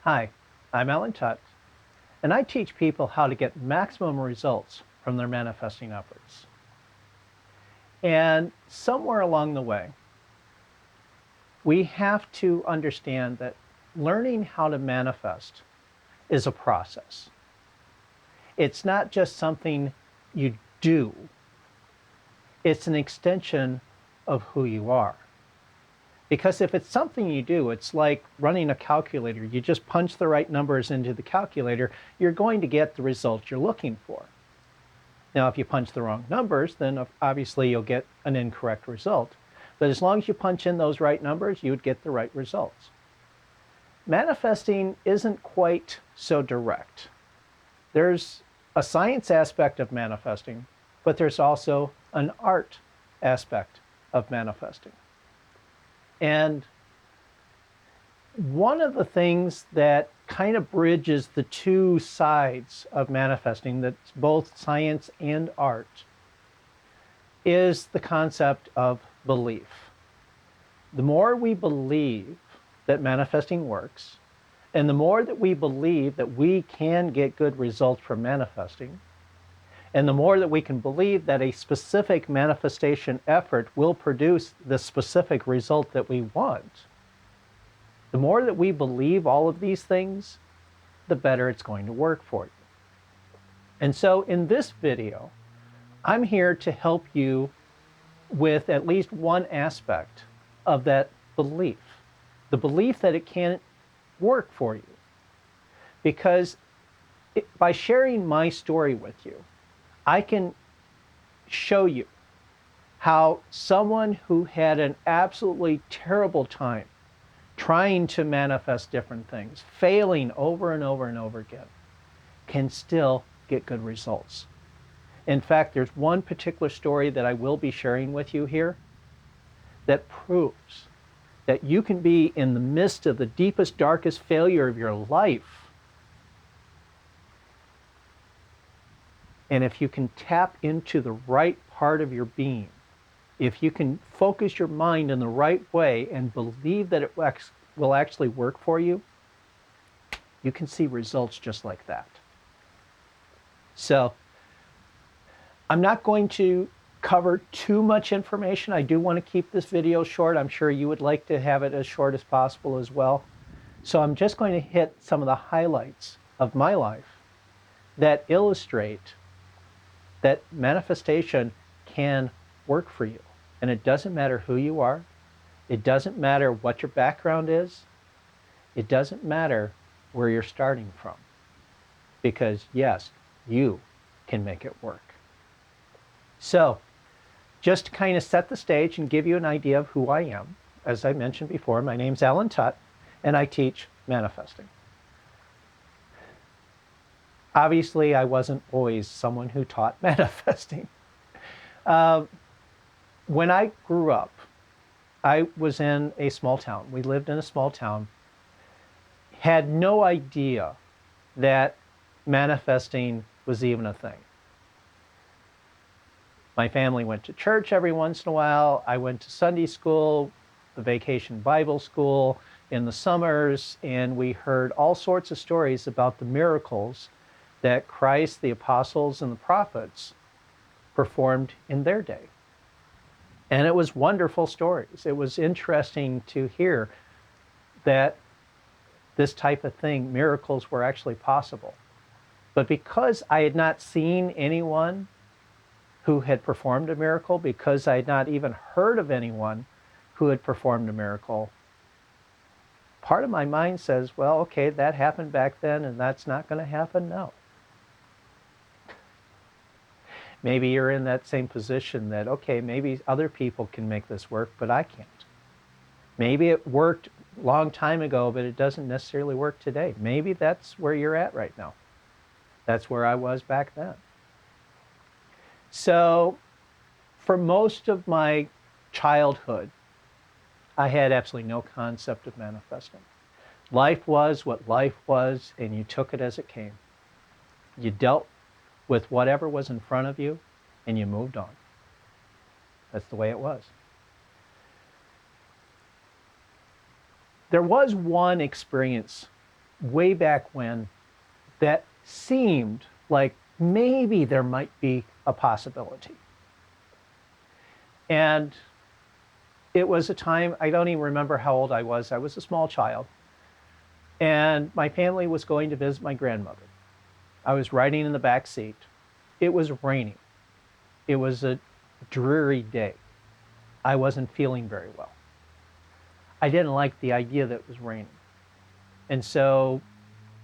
Hi, I'm Tutt, and I teach people how to get maximum results from their manifesting efforts. And somewhere along the way, we have to understand that learning how to manifest is a process. It's not just something you do, it's an extension of who you are. Because if it's something you do, it's like running a calculator. You just punch the right numbers into the calculator, you're going to get the result you're looking for. Now, if you punch the wrong numbers, then obviously you'll get an incorrect result. But as long as you punch in those right numbers, you would get the right results. Manifesting isn't quite so direct. There's a science aspect of manifesting, but there's also an art aspect of manifesting. And one of the things that kind of bridges the two sides of manifesting, that's both science and art, is the concept of belief. The more we believe that manifesting works, and the more that we believe that we can get good results from manifesting, and the more that we can believe that a specific manifestation effort will produce the specific result that we want, the more that we believe all of these things, the better it's going to work for you. And so in this video, I'm here to help you with at least one aspect of that belief, the belief that it can work for you. Because by sharing my story with you, I can show you how someone who had an absolutely terrible time trying to manifest different things, failing over and over and over again, can still get good results. In fact, there's one particular story that I will be sharing with you here that proves that you can be in the midst of the deepest, darkest failure of your life. And if you can tap into the right part of your being, if you can focus your mind in the right way and believe that it will actually work for you, you can see results just like that. So I'm not going to cover too much information. I do want to keep this video short. I'm sure you would like to have it as short as possible as well. So I'm just going to hit some of the highlights of my life that illustrate that manifestation can work for you. And it doesn't matter who you are. It doesn't matter what your background is. It doesn't matter where you're starting from. Because yes, you can make it work. So just to kind of set the stage and give you an idea of who I am, as I mentioned before, my name's Tutt, and I teach manifesting. Obviously, I wasn't always someone who taught manifesting. When I grew up, I was in a small town. We lived in a small town, had no idea that manifesting was even a thing. My family went to church every once in a while. I went to Sunday school, the vacation Bible school in the summers, and we heard all sorts of stories about the miracles that Christ, the apostles, and the prophets performed in their day. And it was wonderful stories. It was interesting to hear that this type of thing, miracles were actually possible. But because I had not seen anyone who had performed a miracle, because I had not even heard of anyone who had performed a miracle, part of my mind says, well, okay, that happened back then and that's not going to happen now. Maybe you're in that same position that, okay, maybe other people can make this work, but I can't. Maybe it worked a long time ago, but it doesn't necessarily work today. Maybe that's where you're at right now. That's where I was back then. So for most of my childhood, I had absolutely no concept of manifesting. Life was what life was, and you took it as it came. You dealt with whatever was in front of you, and you moved on. That's the way it was. There was one experience way back when that seemed like maybe there might be a possibility. And it was a time, I don't even remember how old I was. I was a small child. And my family was going to visit my grandmother. I was riding in the back seat. It was raining. It was a dreary day. I wasn't feeling very well. I didn't like the idea that it was raining. And so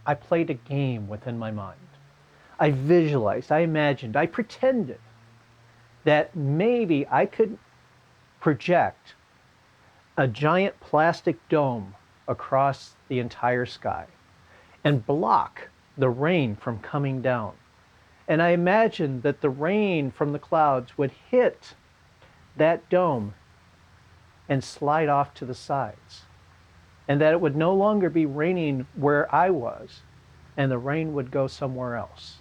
I played a game within my mind. I visualized, I imagined, I pretended that maybe I could project a giant plastic dome across the entire sky and block the rain from coming down. And I imagined that the rain from the clouds would hit that dome and slide off to the sides, and that it would no longer be raining where I was, and the rain would go somewhere else.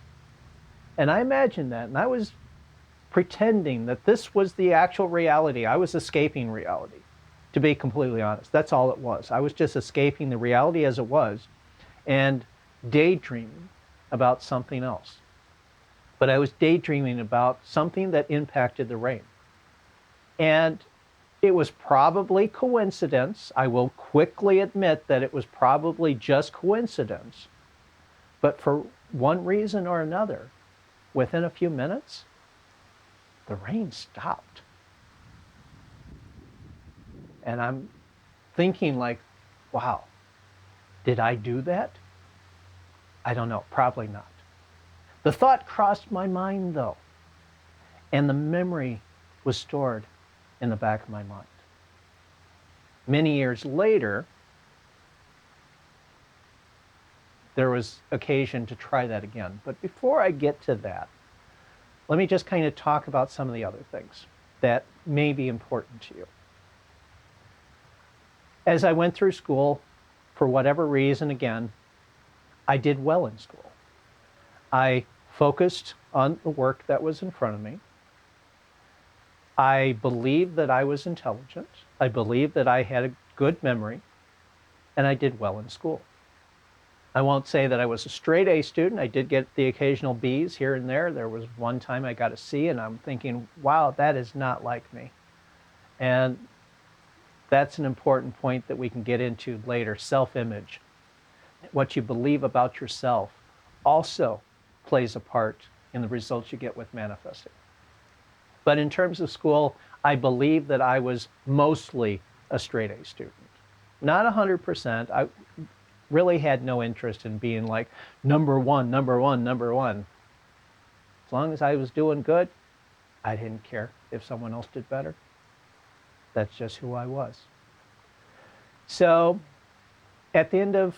And I imagined that, and I was pretending that this was the actual reality. I was escaping reality, to be completely honest. That's all it was. I was just escaping the reality as it was and daydreaming about something else. But I was daydreaming about something that impacted the rain. And it was probably coincidence. I will quickly admit that it was probably just coincidence. But for one reason or another, within a few minutes, the rain stopped. And I'm thinking like, wow, did I do that? I don't know, probably not. The thought crossed my mind though, and the memory was stored in the back of my mind. Many years later, there was occasion to try that again. But before I get to that, let me just kind of talk about some of the other things that may be important to you. As I went through school, for whatever reason, again, I did well in school. I focused on the work that was in front of me. I believed that I was intelligent. I believed that I had a good memory, and I did well in school. I won't say that I was a straight A student. I did get the occasional B's here and there. There was one time I got a C, and I'm thinking, wow, that is not like me. And that's an important point that we can get into later. Self-image. What you believe about yourself also plays a part in the results you get with manifesting. But in terms of school, I believe that I was mostly a straight A student. Not 100%. I really had no interest in being like number one, number one, number one. As long as I was doing good, I didn't care if someone else did better. That's just who I was. So at the end of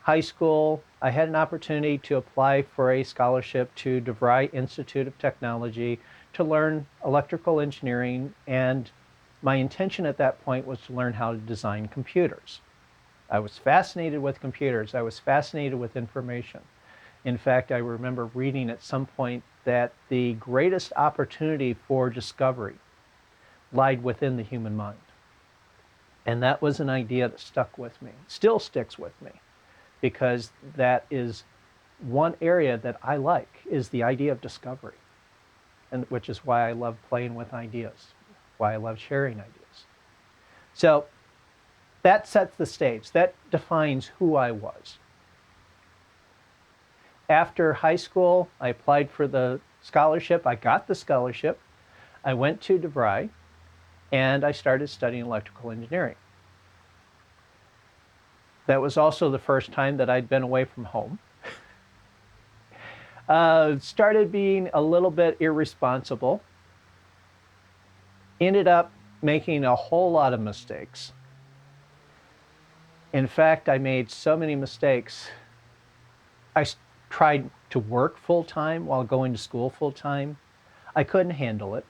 high school, I had an opportunity to apply for a scholarship to DeVry Institute of Technology to learn electrical engineering, and my intention at that point was to learn how to design computers. I was fascinated with computers. I was fascinated with information. In fact, I remember reading at some point that the greatest opportunity for discovery lied within the human mind. And that was an idea that stuck with me, still sticks with me, because that is one area that I like, is the idea of discovery, and which is why I love playing with ideas, why I love sharing ideas. So that sets the stage. That defines who I was. After high school, I applied for the scholarship. I got the scholarship. I went to DeVry, and I started studying electrical engineering. That was also the first time that I'd been away from home. Started being a little bit irresponsible. Ended up making a whole lot of mistakes. In fact, I made so many mistakes. I tried to work full-time while going to school full-time. I couldn't handle it.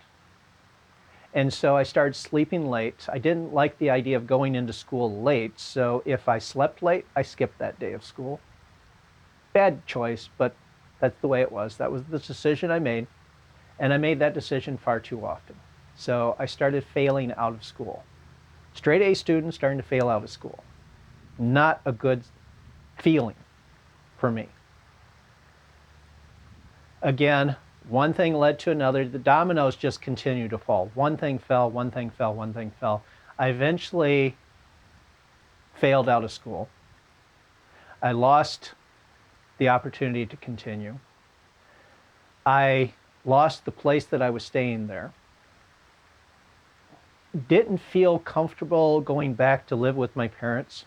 And so I started sleeping late. I didn't like the idea of going into school late, so if I slept late, I skipped that day of school. Bad choice, but that's the way it was. That was the decision I made, and I made that decision far too often. So I started failing out of school. Straight A students starting to fail out of school. Not a good feeling. for me. Again, one thing led to another. The dominoes just continued to fall. One thing fell, one thing fell, one thing fell. I eventually failed out of school. I lost the opportunity to continue. I lost the place that I was staying there. Didn't feel comfortable going back to live with my parents.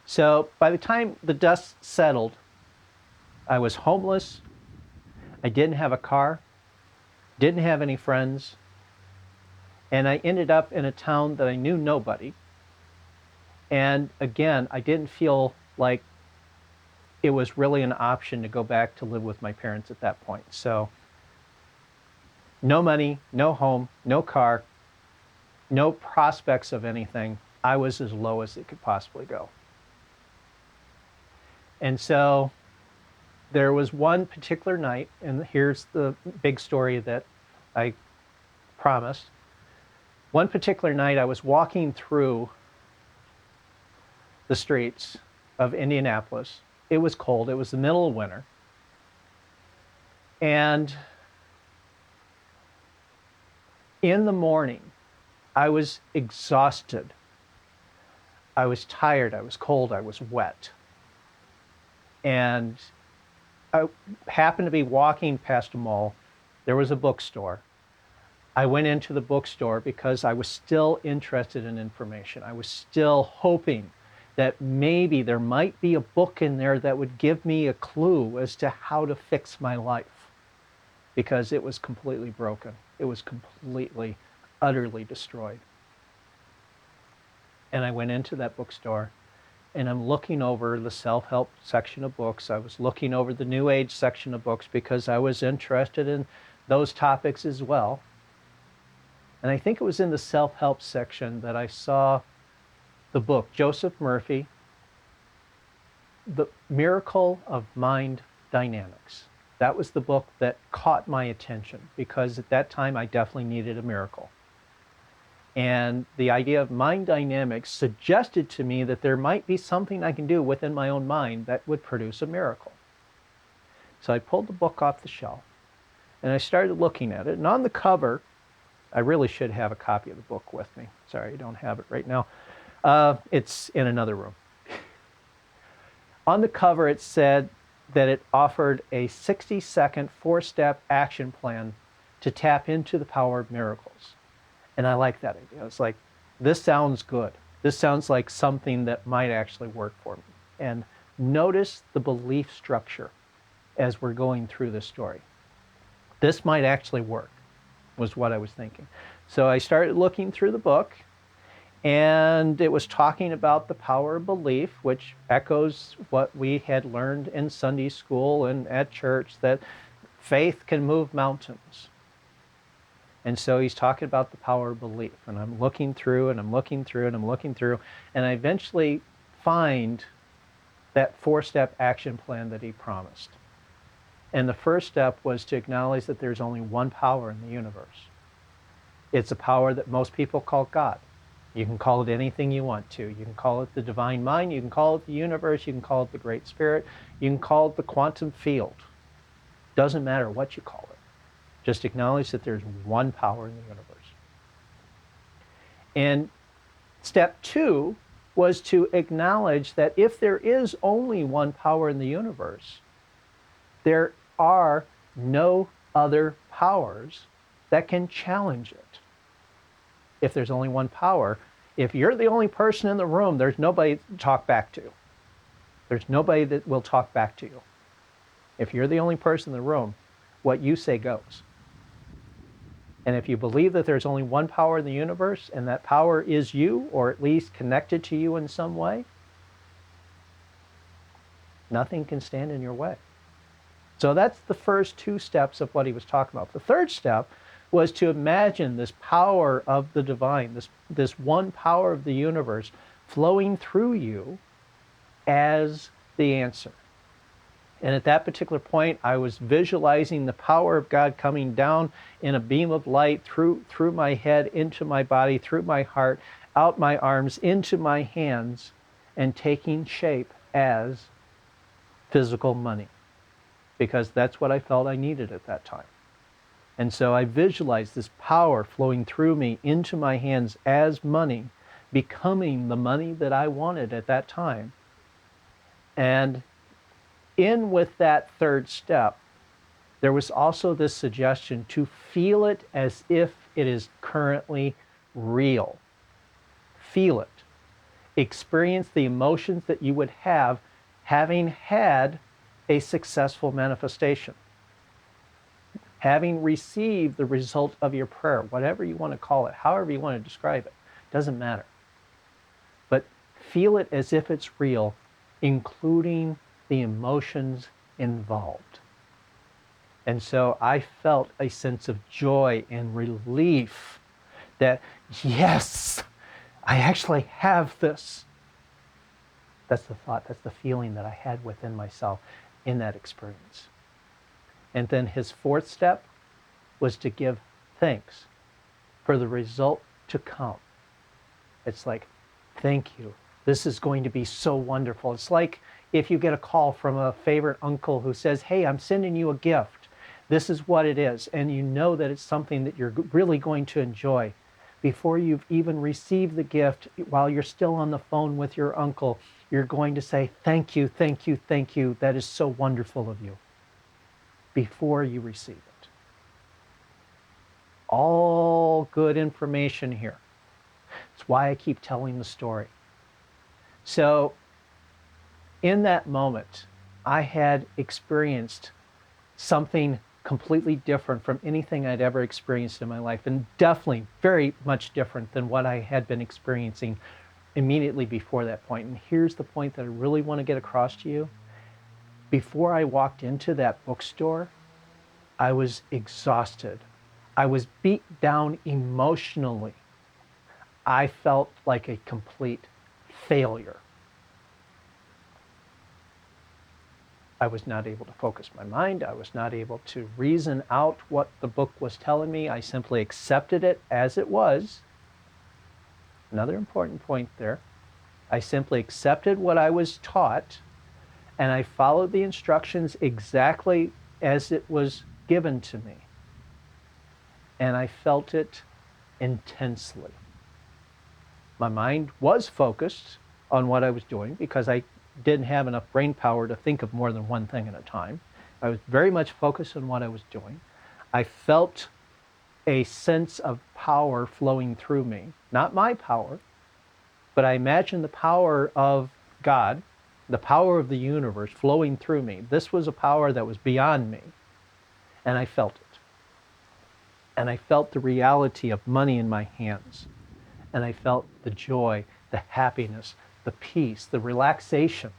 So by the time the dust settled, I was homeless. I didn't have a car, didn't have any friends, and I ended up in a town that I knew nobody. And again, I didn't feel like it was really an option to go back to live with my parents at that point. So no money, no home, no car, no prospects of anything. I was as low as it could possibly go. And so there was one particular night, and here's the big story that I promised. One particular night, I was walking through the streets of Indianapolis. It was cold. It was the middle of winter. And in the morning, I was exhausted. I was tired. I was cold. I was wet. And I happened to be walking past a mall. There was a bookstore. I went into the bookstore because I was still interested in information. I was still hoping that maybe there might be a book in there that would give me a clue as to how to fix my life, because it was completely broken. It was completely, utterly destroyed. And I went into that bookstore, and I'm looking over the self-help section of books. I was looking over the New Age section of books because I was interested in those topics as well. And I think it was in the self-help section that I saw the book, Joseph Murphy, The Miracle of Mind Dynamics. That was the book that caught my attention, because at that time I definitely needed a miracle. And the idea of mind dynamics suggested to me that there might be something I can do within my own mind that would produce a miracle. So I pulled the book off the shelf and I started looking at it. And on the cover, I really should have a copy of the book with me. Sorry, I don't have it right now. It's in another room. On the cover, it said that it offered a 60-second, 4-step action plan to tap into the power of miracles. And I like that idea. It's like, this sounds good. This sounds like something that might actually work for me. And notice the belief structure as we're going through this story. This might actually work, was what I was thinking. So I started looking through the book, and it was talking about the power of belief, which echoes what we had learned in Sunday school and at church, that faith can move mountains. And so he's talking about the power of belief. And I'm looking through, and I'm looking through, and I'm looking through, and I eventually find that 4-step action plan that he promised. And the first step was to acknowledge that there's only one power in the universe. It's a power that most people call God. You can call it anything you want to. You can call it the divine mind. You can call it the universe. You can call it the Great Spirit. You can call it the quantum field. Doesn't matter what you call it. Just acknowledge that there's one power in the universe. And step 2 was to acknowledge that if there is only one power in the universe, there are no other powers that can challenge it. If there's only one power, if you're the only person in the room, there's nobody to talk back to. There's nobody that will talk back to you. If you're the only person in the room, what you say goes. And if you believe that there's only one power in the universe, and that power is you, or at least connected to you in some way, nothing can stand in your way. So that's the first 2 steps of what he was talking about. The third step was to imagine this power of the divine, this one power of the universe flowing through you as the answer. And at that particular point, I was visualizing the power of God coming down in a beam of light through my head, into my body, through my heart, out my arms, into my hands, and taking shape as physical money, because that's what I felt I needed at that time. And so I visualized this power flowing through me into my hands as money, becoming the money that I wanted at that time. And in with that third step, there was also this suggestion to feel it as if it is currently real. Feel it. Experience the emotions that you would have having had a successful manifestation, having received the result of your prayer, whatever you want to call it, however you want to describe it, doesn't matter. But feel it as if it's real, including the emotions involved. And so I felt a sense of joy and relief that, yes, I actually have this. That's the thought, that's the feeling that I had within myself in that experience. And then his fourth step was to give thanks for the result to come. It's like, thank you. This is going to be so wonderful. It's like if you get a call from a favorite uncle who says, hey, I'm sending you a gift. This is what it is. And you know that it's something that you're really going to enjoy. Before you've even received the gift, while you're still on the phone with your uncle, you're going to say, thank you, thank you, thank you. That is so wonderful of you. Before you receive it. All good information here. It's why I keep telling the story. So in that moment, I had experienced something completely different from anything I'd ever experienced in my life, and definitely very much different than what I had been experiencing immediately before that point. And here's the point that I really want to get across to you. Before I walked into that bookstore, I was exhausted. I was beat down emotionally. I felt like a complete failure. I was not able to focus my mind. I was not able to reason out what the book was telling me. I simply accepted it as it was. Another important point there. I simply accepted what I was taught, and I followed the instructions exactly as it was given to me. And I felt it intensely. My mind was focused on what I was doing because I didn't have enough brain power to think of more than one thing at a time. I was very much focused on what I was doing. I felt a sense of power flowing through me. Not my power, but I imagined the power of God, the power of the universe flowing through me. This was a power that was beyond me, and I felt it. And I felt the reality of money in my hands. And I felt the joy, the happiness, the peace, the relaxation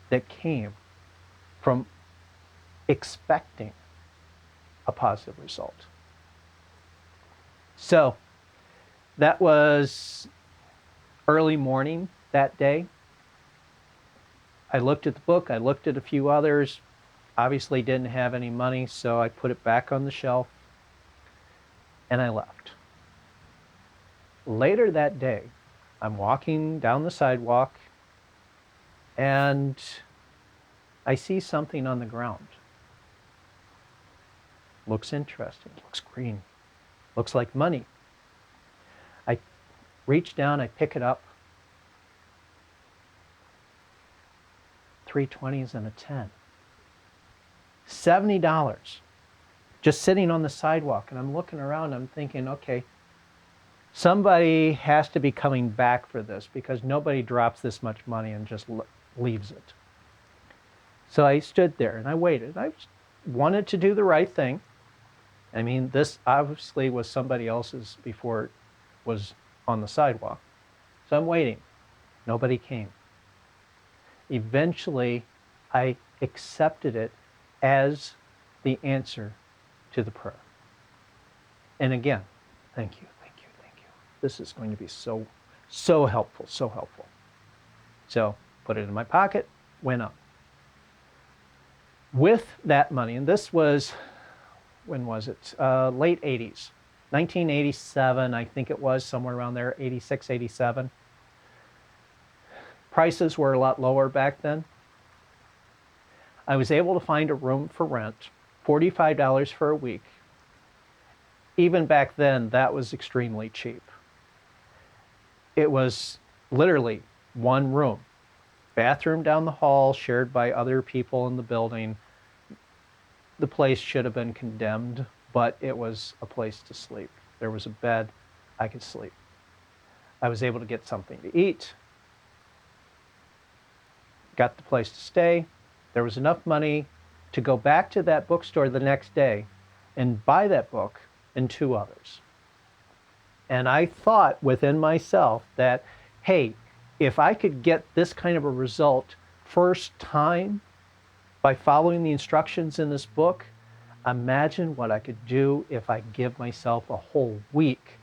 that came from expecting a positive result. So that was early morning that day. I looked at the book, I looked at a few others, obviously didn't have any money, so I put it back on the shelf and I left. Later that day, I'm walking down the sidewalk and I see something on the ground. Looks interesting, looks green, looks like money. I reach down, I pick it up. 3 20s and a 10. $70 just sitting on the sidewalk. And I'm looking around, I'm thinking, okay, somebody has to be coming back for this because nobody drops this much money and just leaves it. So I stood there and I waited. I wanted to do the right thing. I mean, this obviously was somebody else's before it was on the sidewalk. So I'm waiting. Nobody came. Eventually, I accepted it as the answer to the prayer. And again, thank you, thank you, thank you. This is going to be so helpful, so helpful. So put it in my pocket, went up. With that money, and this was, when was it? Late 80s. 1987, I think it was, somewhere around there, 86, 87. Prices were a lot lower back then. I was able to find a room for rent, $45 for a week. Even back then, that was extremely cheap. It was literally one room, bathroom down the hall, shared by other people in the building. The place should have been condemned, but it was a place to sleep. There was a bed, I could sleep. I was able to get something to eat, got the place to stay. There was enough money to go back to that bookstore the next day and buy that book and 2 others. And I thought within myself that, hey, if I could get this kind of a result first time by following the instructions in this book, imagine what I could do if I give myself a whole week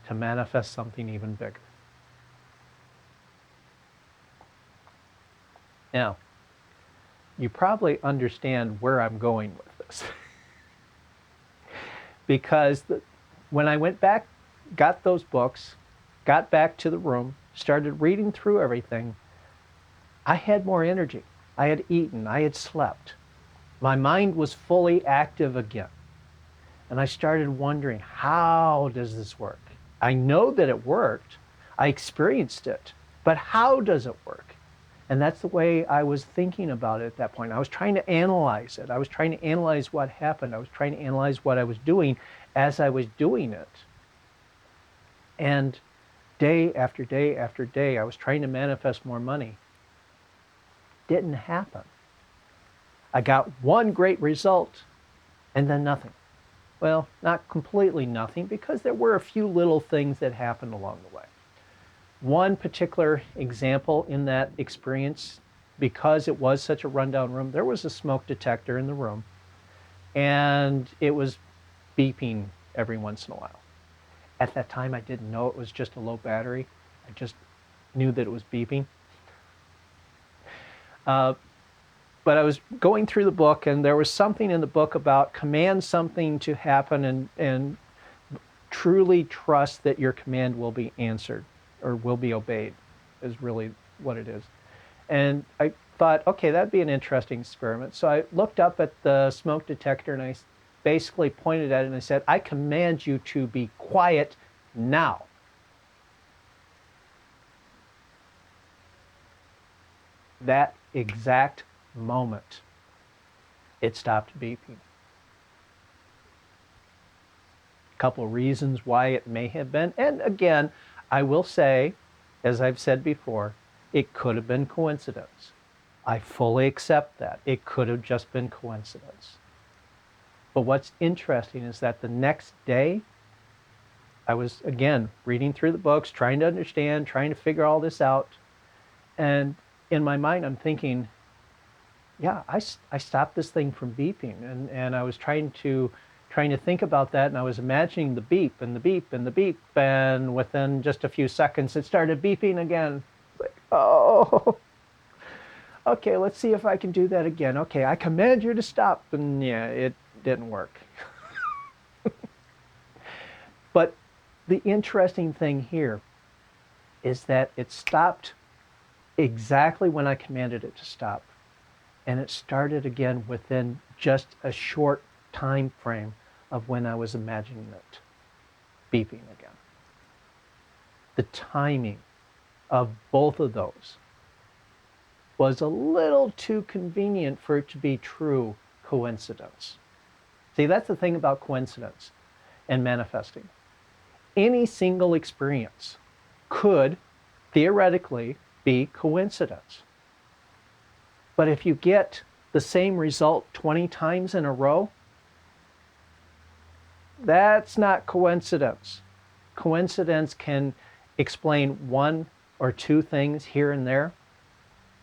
to manifest something even bigger. Now, you probably understand where I'm going with this. Because when I went back, got those books, got back to the room, started reading through everything, I had more energy. I had eaten, I had slept. My mind was fully active again. And I started wondering, how does this work? I know that it worked. I experienced it. But how does it work? And that's the way I was thinking about it at that point. I was trying to analyze it. I was trying to analyze what happened. I was trying to analyze what I was doing as I was doing it. And day after day after day, I was trying to manifest more money. Didn't happen. I got one great result and then nothing. Well, not completely nothing, because there were a few little things that happened along the way. One particular example in that experience, because it was such a rundown room, there was a smoke detector in the room, and it was beeping every once in a while. At that time, I didn't know it was just a low battery. I just knew that it was beeping. But I was going through the book, and there was something in the book about command something to happen and truly trust that your command will be answered or will be obeyed, is really what it is. And I thought, okay, that'd be an interesting experiment. So I looked up at the smoke detector and I basically pointed at it and I said, I command you to be quiet now. That exact moment, it stopped beeping. A couple of reasons why it may have been, and again, I will say, as I've said before, it could have been coincidence. I fully accept that. It could have just been coincidence. But what's interesting is that the next day, I was, again, reading through the books, trying to understand, trying to figure all this out. And in my mind, I'm thinking, yeah, I stopped this thing from beeping. And I was trying to think about that, and I was imagining the beep and the beep and the beep, and within just a few seconds, it started beeping again. Like, oh, okay, let's see if I can do that again. Okay, I command you to stop, and yeah, it didn't work. But the interesting thing here is that it stopped exactly when I commanded it to stop, and it started again within just a short time frame of when I was imagining it beeping again. The timing of both of those was a little too convenient for it to be true coincidence. See, that's the thing about coincidence and manifesting. Any single experience could theoretically be coincidence. But if you get the same result 20 times in a row, that's not coincidence. Coincidence can explain one or two things here and there,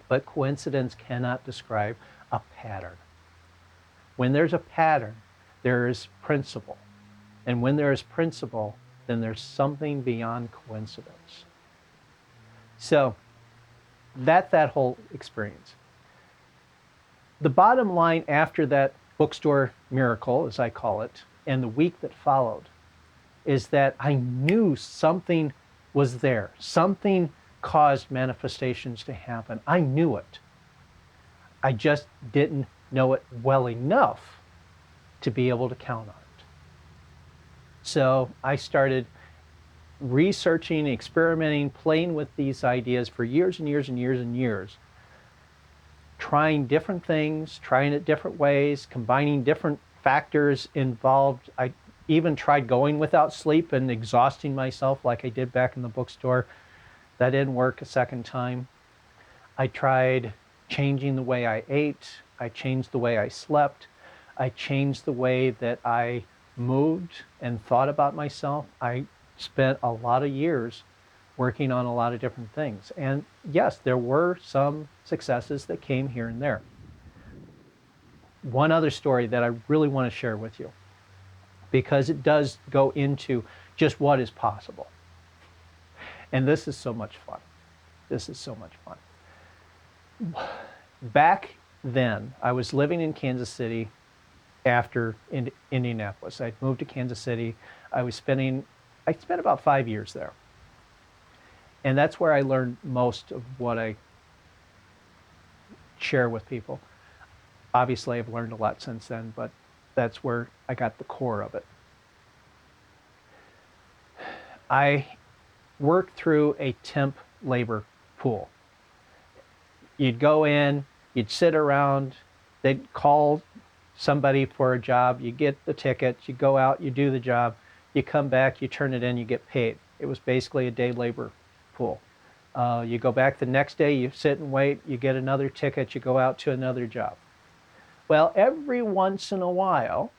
but coincidence cannot describe a pattern. When there's a pattern, there is principle. And when there is principle, then there's something beyond coincidence. So that's that whole experience. The bottom line after that bookstore miracle, as I call it, and the week that followed, is that I knew something was there. Something caused manifestations to happen. I knew it. I just didn't know it well enough to be able to count on it. So I started researching, experimenting, playing with these ideas for years and years and years and years, trying different things, trying it different ways, combining different factors involved. I even tried going without sleep and exhausting myself like I did back in the bookstore. That didn't work a second time. I tried changing the way I ate. I changed the way I slept. I changed the way that I moved and thought about myself. I spent a lot of years working on a lot of different things. And yes, there were some successes that came here and there. One other story that I really want to share with you, because it does go into just what is possible. And this is so much fun. This is so much fun. Back then, I was living in Kansas City after Indianapolis. I'd moved to Kansas City. I spent about 5 years there. And that's where I learned most of what I share with people. Obviously, I've learned a lot since then, but that's where I got the core of it. I worked through a temp labor pool. You'd go in, you'd sit around, they'd call somebody for a job, you get the ticket, you go out, you do the job, you come back, you turn it in, you get paid. It was basically a day labor pool. You go back the next day, you sit and wait, you get another ticket, you go out to another job. Well, every once in a while,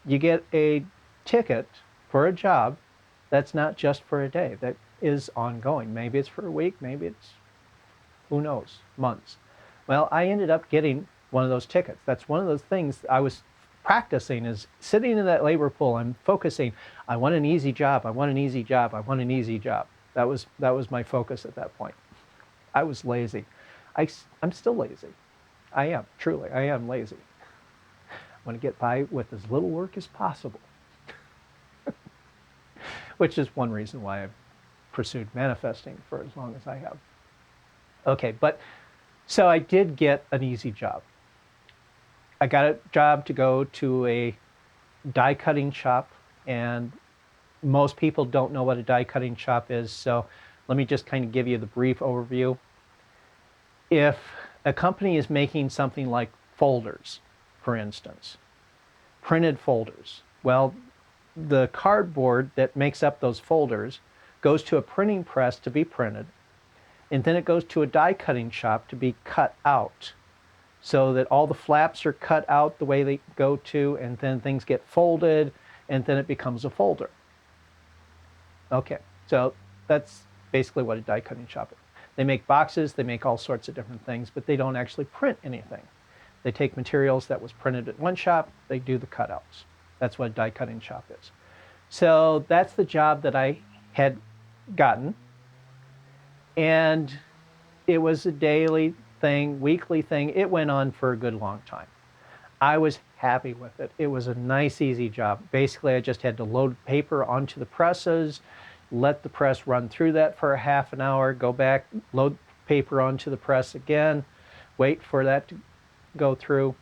you get a ticket for a job that's not just for a day, that is ongoing. Maybe it's for a week, maybe it's, who knows, months. Well, I ended up getting one of those tickets. That's one of those things I was practicing, is sitting in that labor pool and focusing. I want an easy job. I want an easy job. I want an easy job. That was my focus at that point. I was lazy. I'm still lazy. I am, truly, I am lazy. I want to get by with as little work as possible. Which is one reason why I've pursued manifesting for as long as I have. Okay, but so I did get an easy job. I got a job to go to a die cutting shop, and most people don't know what a die cutting shop is, so let me just kind of give you the brief overview. If a company is making something like folders, for instance, printed folders, well, the cardboard that makes up those folders goes to a printing press to be printed, and then it goes to a die cutting shop to be cut out, so that all the flaps are cut out the way they go to, and then things get folded, and then it becomes a folder. Okay, so that's basically what a die cutting shop is. They make boxes, they make all sorts of different things, but they don't actually print anything. They take materials that was printed at one shop, they do the cutouts. That's what a die cutting shop is. So that's the job that I had gotten. And it was a daily thing, weekly thing. It went on for a good long time. I was happy with it. It was a nice, easy job. Basically, I just had to load paper onto the presses, let the press run through that for a half an hour, go back, load paper onto the press again, wait for that to go through,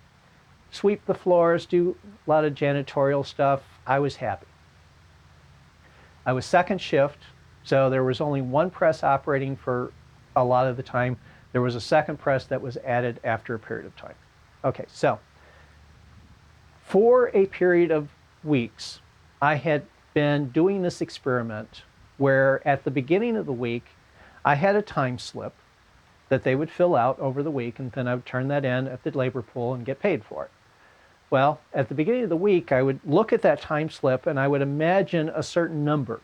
sweep the floors, do a lot of janitorial stuff. I was happy. I was second shift, so there was only one press operating for a lot of the time. There was a second press that was added after a period of time. Okay, so for a period of weeks, I had been doing this experiment where at the beginning of the week, I had a time slip that they would fill out over the week, and then I would turn that in at the labor pool and get paid for it. Well, at the beginning of the week, I would look at that time slip and I would imagine a certain number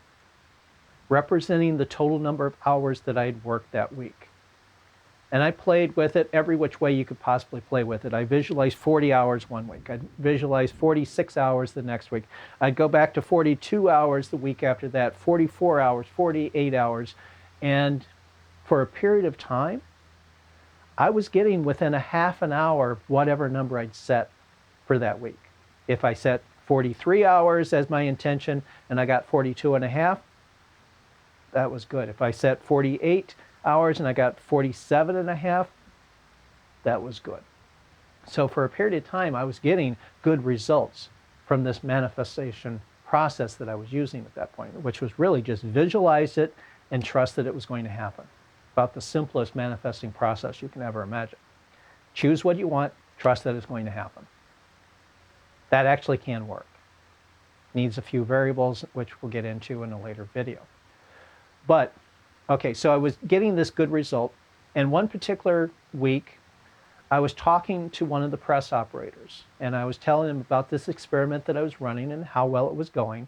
representing the total number of hours that I'd worked that week. And I played with it every which way you could possibly play with it. I visualized 40 hours one week. I'd visualize 46 hours the next week. I'd go back to 42 hours the week after that, 44 hours, 48 hours. And for a period of time, I was getting within a half an hour of whatever number I'd set for that week. If I set 43 hours as my intention and I got 42 and a half, that was good. If I set 48 hours and I got 47 and a half, that was good. So for a period of time, I was getting good results from this manifestation process that I was using at that point, which was really just visualize it and trust that it was going to happen. About the simplest manifesting process you can ever imagine. Choose what you want, trust that it's going to happen. That actually can work. Needs a few variables, which we'll get into in a later video. But, okay, so I was getting this good result, and one particular week, I was talking to one of the press operators, and I was telling him about this experiment that I was running and how well it was going,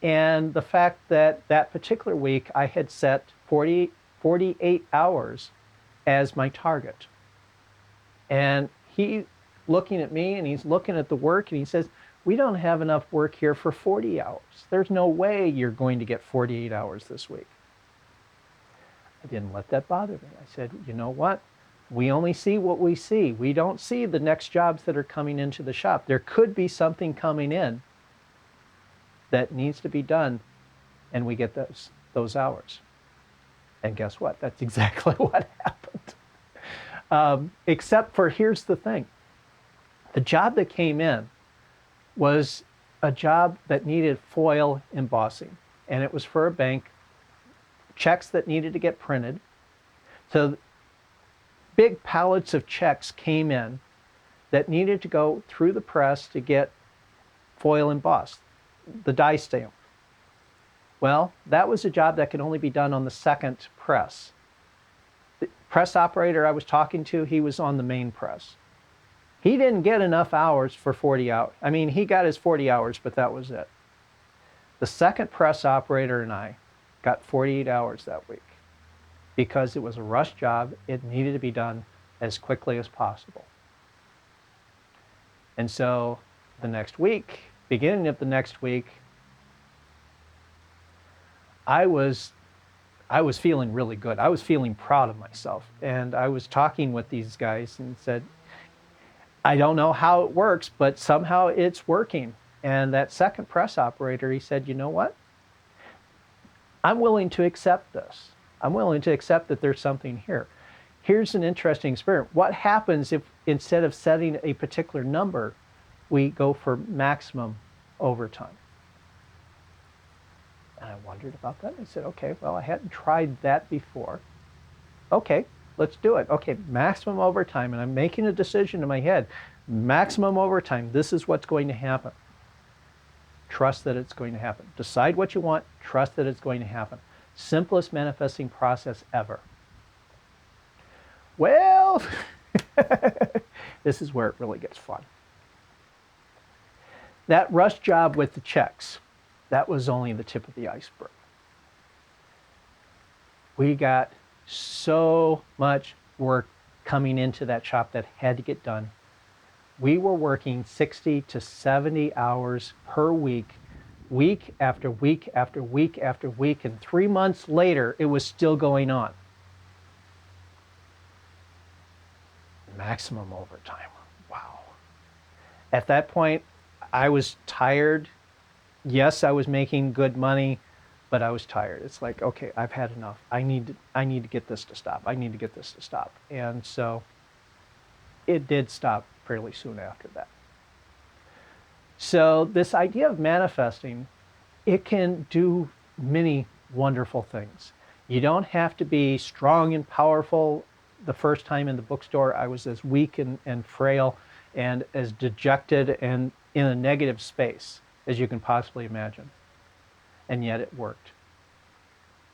and the fact that that particular week I had set 48 hours as my target. And he looking at me, and he's looking at the work, and he says, we don't have enough work here for 40 hours. There's no way you're going to get 48 hours this week. I didn't let that bother me. I said, you know what? We only see what we see. We don't see the next jobs that are coming into the shop. There could be something coming in that needs to be done, and we get those hours. And guess what? That's exactly what happened. Except for, here's the thing. The job that came in was a job that needed foil embossing, and it was for a bank, checks that needed to get printed. So big pallets of checks came in that needed to go through the press to get foil embossed, the die stamp. Well, that was a job that could only be done on the second press. The press operator I was talking to, he was on the main press. He didn't get enough hours for 40 hours. I mean, he got his 40 hours, but that was it. The second press operator and I got 48 hours that week because it was a rush job. It needed to be done as quickly as possible. And so the next week, beginning of the next week, I was feeling really good. I was feeling proud of myself. And I was talking with these guys and said, I don't know how it works, but somehow it's working. And that second press operator, he said, you know what? I'm willing to accept this. I'm willing to accept that there's something here. Here's an interesting experiment. What happens if instead of setting a particular number, we go for maximum overtime? And I wondered about that. I said, okay, well, I hadn't tried that before. Okay, let's do it. Okay, maximum overtime. And I'm making a decision in my head. Maximum overtime. This is what's going to happen. Trust that it's going to happen. Decide what you want. Trust that it's going to happen. Simplest manifesting process ever. Well, this is where it really gets fun. That rush job with the checks, that was only the tip of the iceberg. We got so much work coming into that shop that had to get done. We were working 60 to 70 hours per week, week after week after week after week, and 3 months later, it was still going on. Maximum overtime. Wow. At that point, I was tired. Yes, I was making good money, but I was tired. It's like, okay, I've had enough. I need to get this to stop. I need to get this to stop. And so it did stop fairly soon after that. So this idea of manifesting, it can do many wonderful things. You don't have to be strong and powerful. The first time in the bookstore, I was as weak and frail and as dejected and in a negative space as you can possibly imagine. And yet it worked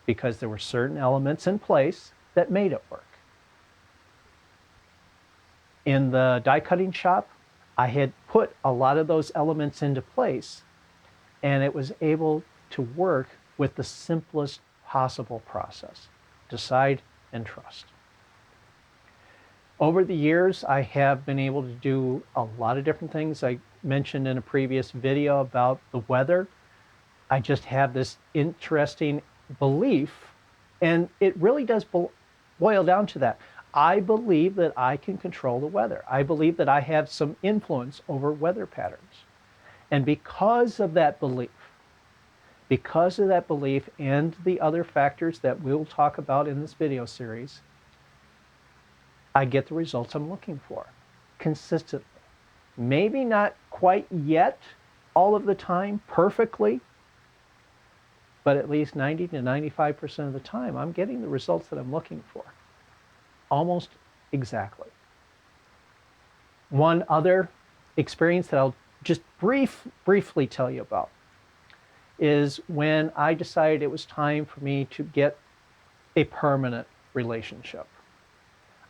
because there were certain elements in place that made it work. In the die cutting shop, I had put a lot of those elements into place, and it was able to work with the simplest possible process. Decide and trust. Over the years, I have been able to do a lot of different things. I mentioned in a previous video about the weather. I just have this interesting belief, and it really does boil down to that. I believe that I can control the weather. I believe that I have some influence over weather patterns. And because of that belief and the other factors that we'll talk about in this video series, I get the results I'm looking for. consistently. Maybe not quite yet all of the time perfectly, but at least 90 to 95% of the time, I'm getting the results that I'm looking for. Almost exactly. One other experience that I'll just briefly tell you about is when I decided it was time for me to get a permanent relationship.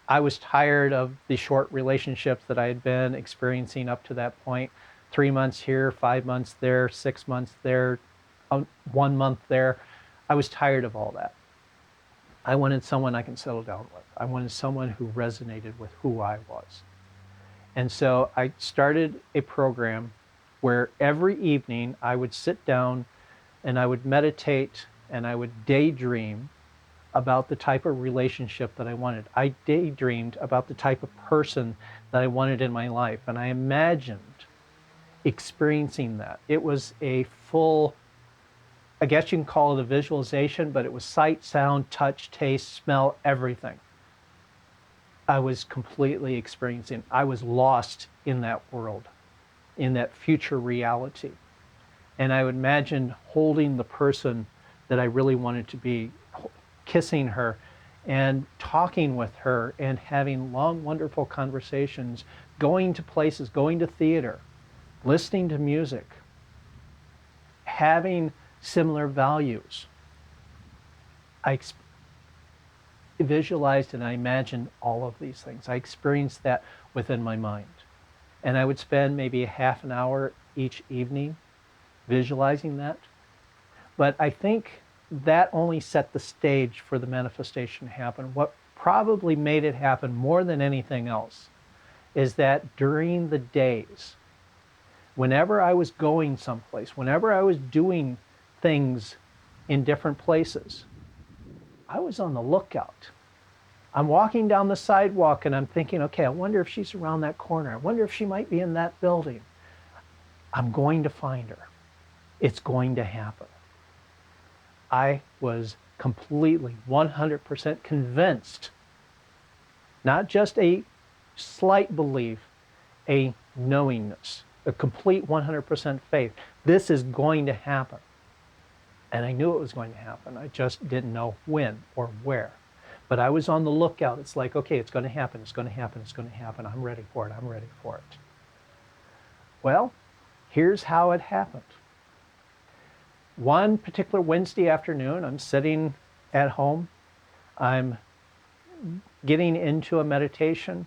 I was tired of the short relationships that I had been experiencing up to that point. 3 months here, 5 months there, 6 months there, 1 month there. I was tired of all that. I wanted someone I can settle down with. I wanted someone who resonated with who I was. And so I started a program where every evening I would sit down and I would meditate and I would daydream about the type of relationship that I wanted. I daydreamed about the type of person that I wanted in my life, and I imagined experiencing that. It was a full, I guess you can call it a visualization, but it was sight, sound, touch, taste, smell, everything. I was completely experiencing. I was lost in that world, in that future reality. And I would imagine holding the person that I really wanted to be, kissing her and talking with her and having long, wonderful conversations, going to places, going to theater, listening to music, having similar values. I visualized and I imagined all of these things. I experienced that within my mind. And I would spend maybe a half an hour each evening visualizing that. But I think that only set the stage for the manifestation to happen. What probably made it happen more than anything else is that during the days, whenever I was going someplace, whenever I was doing things in different places, I was on the lookout. I'm walking down the sidewalk and I'm thinking, okay, I wonder if she's around that corner. I wonder if she might be in that building. I'm going to find her. It's going to happen. I was completely 100% convinced, not just a slight belief, a knowingness, a complete 100% faith. This is going to happen. And I knew it was going to happen. I just didn't know when or where. But I was on the lookout. It's like, okay, it's going to happen. It's going to happen. It's going to happen. I'm ready for it. I'm ready for it. Well, here's how it happened. One particular Wednesday afternoon, I'm sitting at home. I'm getting into a meditation.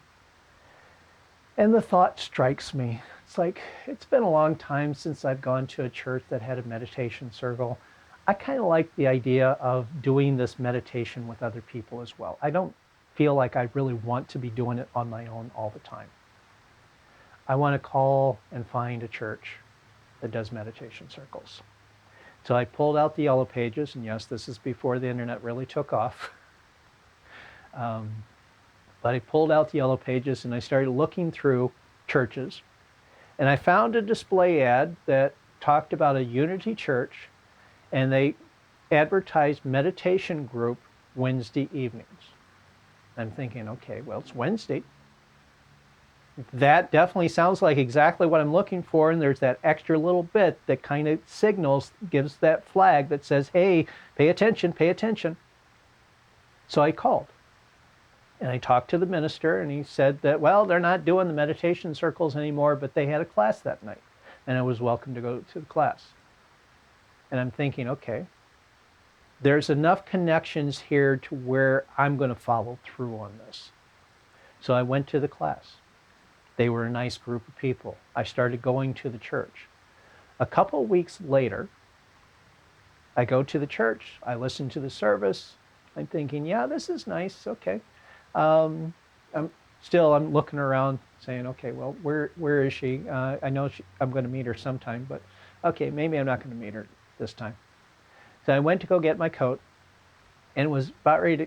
And the thought strikes me. It's like, it's been a long time since I've gone to a church that had a meditation circle. I kind of like the idea of doing this meditation with other people as well. I don't feel like I really want to be doing it on my own all the time. I want to call and find a church that does meditation circles. So I pulled out the yellow pages, and yes, this is before the internet really took off. But I pulled out the yellow pages and I started looking through churches, and I found a display ad that talked about a Unity church, and they advertised meditation group Wednesday evenings. I'm thinking, okay, well, it's Wednesday. That definitely sounds like exactly what I'm looking for, and there's that extra little bit that kind of signals, gives that flag that says, hey, pay attention, pay attention. So I called, and I talked to the minister, and he said that, well, they're not doing the meditation circles anymore, but they had a class that night, and I was welcome to go to the class. And I'm thinking, okay, there's enough connections here to where I'm going to follow through on this. So I went to the class. They were a nice group of people. I started going to the church. A couple weeks later, I go to the church. I listen to the service. I'm thinking, yeah, this is nice. Okay. I'm looking around saying, okay, well, where is she? I know I'm going to meet her sometime, but okay, maybe I'm not going to meet her this time. So I went to go get my coat and was about ready to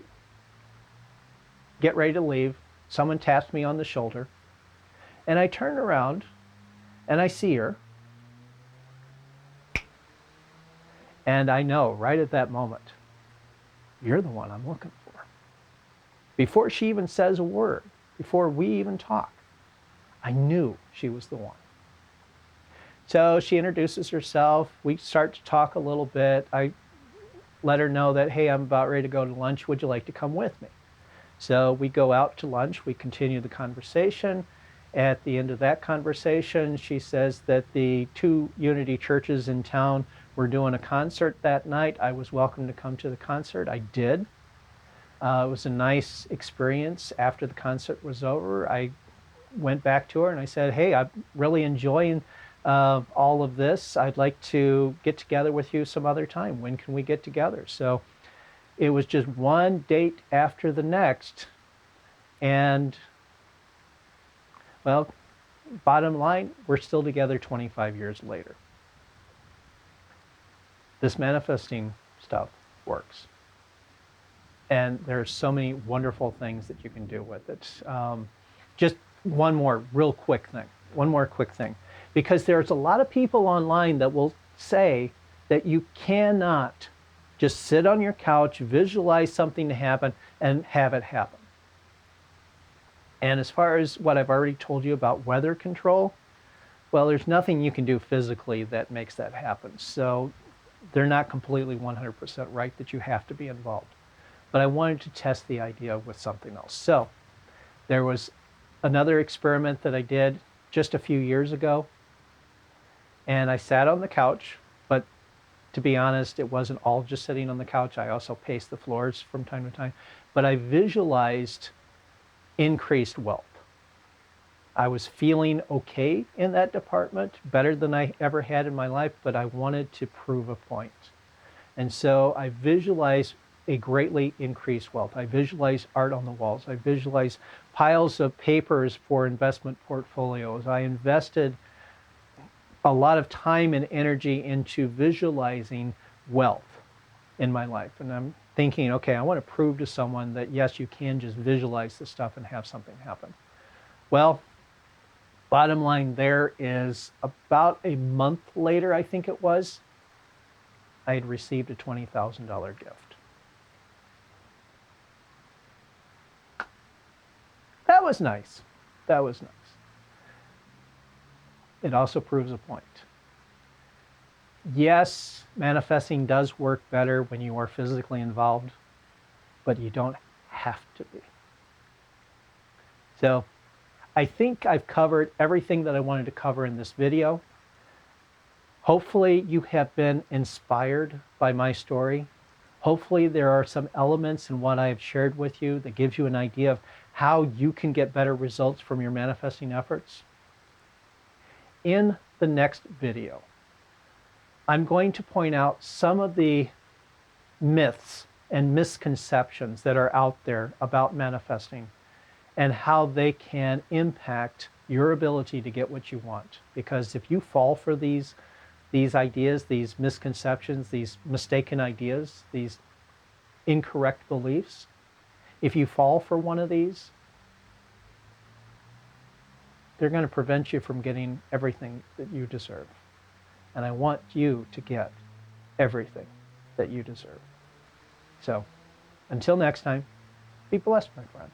get ready to leave. Someone tapped me on the shoulder. And I turn around and I see her. And I know right at that moment, you're the one I'm looking for. Before she even says a word, before we even talk, I knew she was the one. So she introduces herself. We start to talk a little bit. I let her know that, hey, I'm about ready to go to lunch. Would you like to come with me? So we go out to lunch. We continue the conversation. At the end of that conversation, she says that the 2 Unity churches in town were doing a concert that night. I was welcome to come to the concert. I did. It was a nice experience. After the concert was over, I went back to her and I said, hey, I'm really enjoying all of this. I'd like to get together with you some other time. When can we get together? So it was just one date after the next. And, well, bottom line, we're still together 25 years later. This manifesting stuff works. And there's so many wonderful things that you can do with it. Just one more quick thing. Because there's a lot of people online that will say that you cannot just sit on your couch, visualize something to happen, and have it happen. And as far as what I've already told you about weather control, well, there's nothing you can do physically that makes that happen. So they're not completely 100% right that you have to be involved. But I wanted to test the idea with something else. So there was another experiment that I did just a few years ago. And I sat on the couch, but to be honest, it wasn't all just sitting on the couch. I also paced the floors from time to time. But I visualized increased wealth. I was feeling okay in that department, better than I ever had in my life, but I wanted to prove a point. And so I visualized a greatly increased wealth. I visualized art on the walls. I visualized piles of papers for investment portfolios. I invested a lot of time and energy into visualizing wealth in my life. And I'm thinking, okay, I want to prove to someone that yes, you can just visualize this stuff and have something happen. Well, bottom line there is about a month later, I think it was, I had received a $20,000 gift. That was nice. That was nice. It also proves a point. Yes, manifesting does work better when you are physically involved, but you don't have to be. So I think I've covered everything that I wanted to cover in this video. Hopefully you have been inspired by my story. Hopefully there are some elements in what I have shared with you that gives you an idea of how you can get better results from your manifesting efforts. In the next video, I'm going to point out some of the myths and misconceptions that are out there about manifesting and how they can impact your ability to get what you want. Because if you fall for these ideas, these misconceptions, these mistaken ideas, these incorrect beliefs, if you fall for one of these, they're going to prevent you from getting everything that you deserve. And I want you to get everything that you deserve. So, until next time, be blessed, my friend.